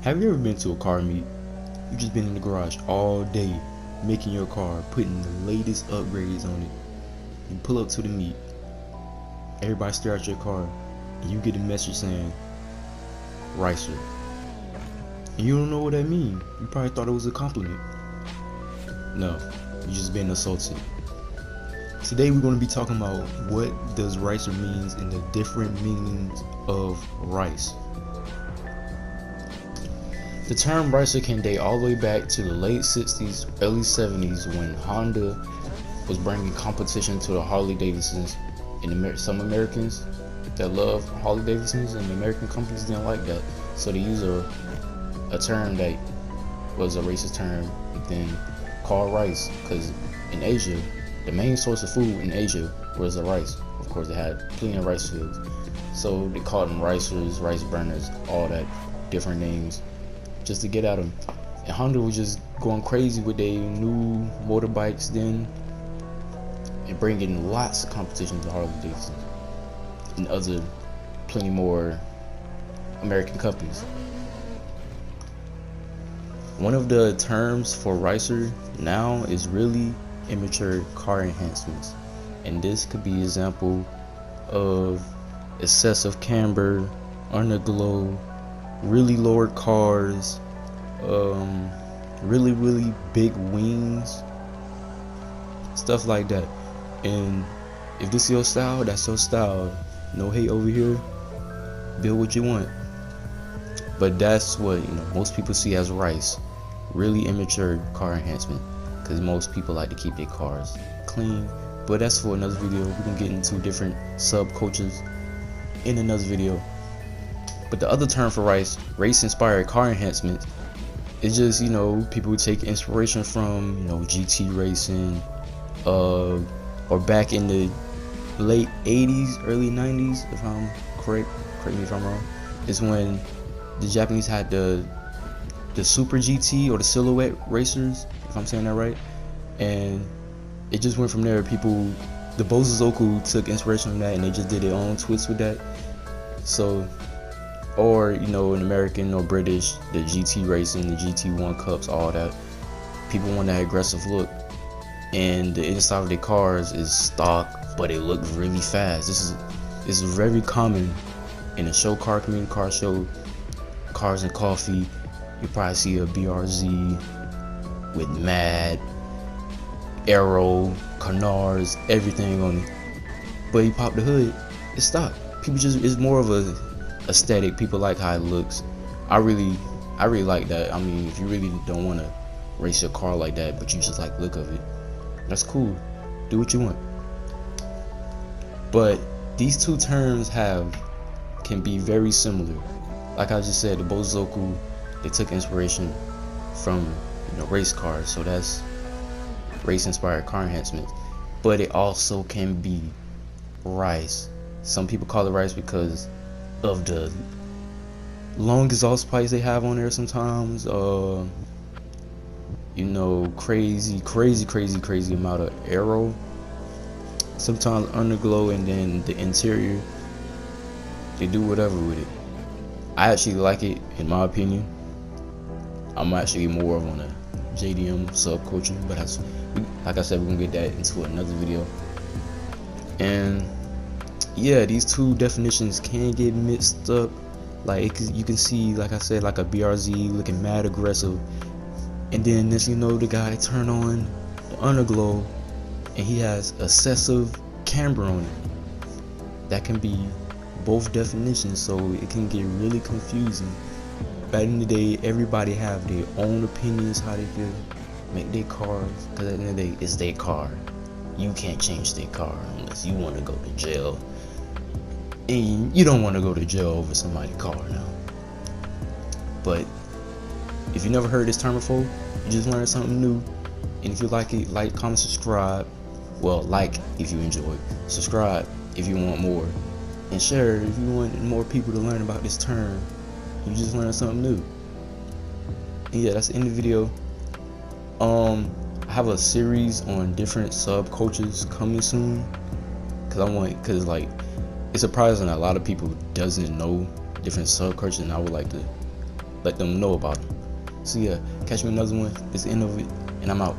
Have you ever been to a car meet? You just been in the garage all day making your car, putting the latest upgrades on it. You pull up to the meet, everybody stare at your car, and you get a message saying Ricer. And you don't know what that means. You probably thought it was a compliment. No, you just been assaulted. Today we're going to be talking about what does Ricer means and the different meanings of rice. The term Ricer can date all the way back to the late 60s, early 70s when Honda was bringing competition to the Harley Davidsons, and some Americans that love Harley Davidsons and the American companies didn't like that, so they used a term that was a racist term and then called rice, because in Asia, the main source of food in Asia was the rice. Of course, they had plenty of rice fields, so they called them ricers, rice burners, all that different names just to get at them. And Honda was just going crazy with their new motorbikes then, and bringing lots of competition to Harley Davidson and other plenty more American companies. One of the terms for Ricer now is really immature car enhancements, and this could be an example of excessive camber, underglow, really lowered cars, really big wings, stuff like that. And if this is your style, that's your style. No hate over here. Build what you want. But that's what most people see as rice. Really immature car enhancement, because most people like to keep their cars clean. But that's for another video. We can get into different subcultures in another video. But the other term for race-inspired car enhancements, is just people would take inspiration from GT racing, or back in the late 80s, early 90s, if I'm correct me if I'm wrong, is when the Japanese had the Super GT or the Silhouette racers, if I'm saying that right, and it just went from there. People, the Bosozoku took inspiration from that, and they just did their own twist with that. So, or in American or British, the GT racing, the GT1 Cups, all that, people want that aggressive look, and the inside of their cars is stock, but it look really fast. This is very common in the show car community, car show, Cars and Coffee. You probably see a BRZ with Mad, Arrow, Canards, everything on it. But you pop the hood, it's stock. People it's more of a aesthetic. People like how it looks. I really like that. I mean, if you really don't want to race your car like that, but you just like the look of it, that's cool. Do what you want. But these two terms can be very similar. Like I just said, the Bosozoku, they took inspiration from race cars, so that's race-inspired car enhancements. But it also can be rice. Some people call it rice because of the long exhaust pipes they have on there sometimes. Crazy amount of aero. Sometimes underglow, and then the interior, they do whatever with it. I actually like it, in my opinion. I'm actually more of on a JDM subculture, but like I said, we're gonna get that into another video. And yeah, these two definitions can get mixed up. Like you can see, like I said, like a BRZ looking mad aggressive, and then this, the guy turn on the underglow and he has excessive camber on it. That can be both definitions, so it can get really confusing. Back in the day, everybody have their own opinions how they feel make their cars, because at the end of the day, it's their car. You can't change their car unless you want to go to jail, and you don't want to go to jail over somebody's car now. But if you never heard this term before, you just learned something new. And if you like it, like, comment, subscribe. Well, like if you enjoy it, subscribe if you want more, and share if you want more people to learn about this term. You just learned something new. And yeah, that's the end of the video. I have a series on different subcultures coming soon, because like it's surprising that a lot of people doesn't know different subcultures, and I would like to let them know about them. So yeah, catch me another one. It's the end of it, and I'm out.